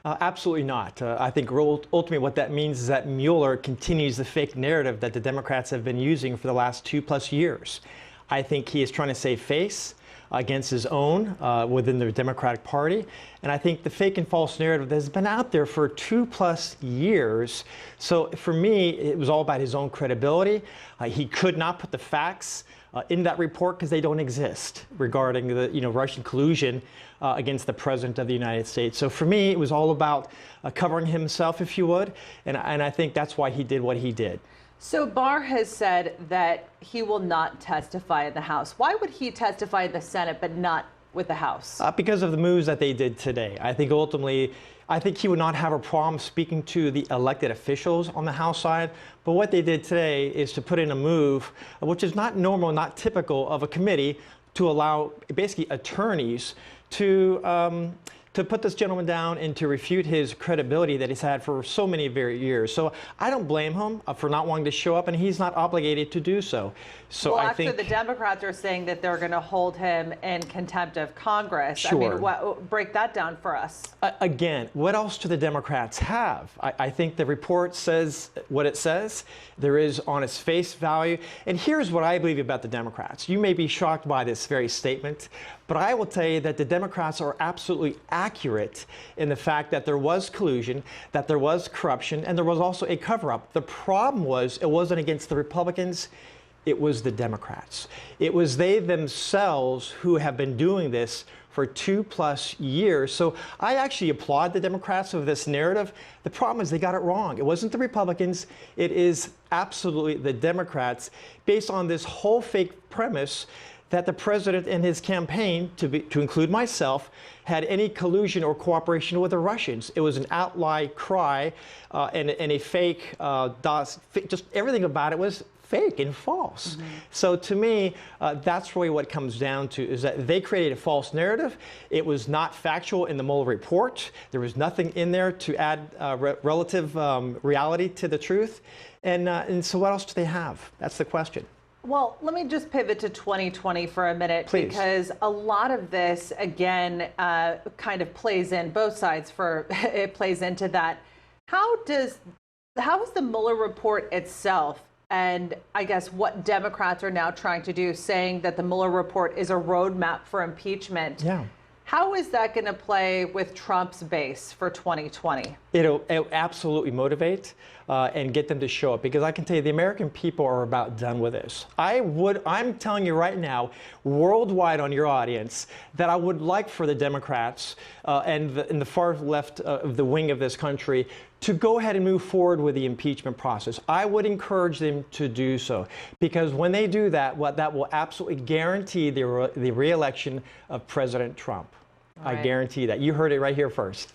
Absolutely not. I think ultimately what that means is that Mueller continues the fake narrative that the Democrats have been using for the last 2+ years. I think he is trying to save face against his own within the Democratic Party. And I think the fake and false narrative has been out there for 2+ years. So for me, it was all about his own credibility. He could not put the facts in that report because they don't exist regarding the Russian collusion against the President of the United States. So for me, it was all about covering himself, if you would. And I think that's why he did what he did. So Barr has said that he will not testify in the House. Why would he testify in the Senate but not with the House? Because of the moves that they did today. I think ultimately, he would not have a problem speaking to the elected officials on the House side. But what they did today is to put in a move, which is not normal, not typical of a committee, to allow basically attorneys to put this gentleman down and to refute his credibility that he's had for so many years. So I don't blame him for not wanting to show up, and he's not obligated to do so. So well, I actually, think the Democrats are saying that they're going to hold him in contempt of Congress. Sure. I mean, break that down for us. Again, what else do the Democrats have? I think the report says what it says. There is on its face value. And here's what I believe about the Democrats. You may be shocked by this very statement, but I will tell you that the Democrats are absolutely accurate in the fact that there was collusion, that there was corruption, and there was also a cover-up. The problem was it wasn't against the Republicans. It was the Democrats. It was they themselves who have been doing this for 2+ years. So I actually applaud the Democrats of this narrative. The problem is they got it wrong. It wasn't the Republicans. It is absolutely the Democrats, based on this whole fake premise that the president and his campaign, to include myself, had any collusion or cooperation with the Russians. It was an outlie cry and a fake, just everything about it was fake and false. Mm-hmm. So to me, that's really what it comes down to, is that they created a false narrative. It was not factual in the Mueller report. There was nothing in there to add relative reality to the truth. And so what else do they have? That's the question. Well, let me just pivot to 2020 for a minute. Please. Because a lot of this, again, kind of plays in both sides it plays into that. How is the Mueller report itself, and I guess what Democrats are now trying to do, saying that the Mueller report is a roadmap for impeachment? Yeah. How is that going to play with Trump's base for 2020? It'll absolutely motivate and get them to show up, because I can tell you the American people are about done with this. I'm telling you right now, worldwide on your audience, that I would like for the Democrats and in the far left of the wing of this country to go ahead and move forward with the impeachment process. I would encourage them to do so, because when they do that, that will absolutely guarantee the re-election of President Trump. Right. I guarantee that. You heard it right here first.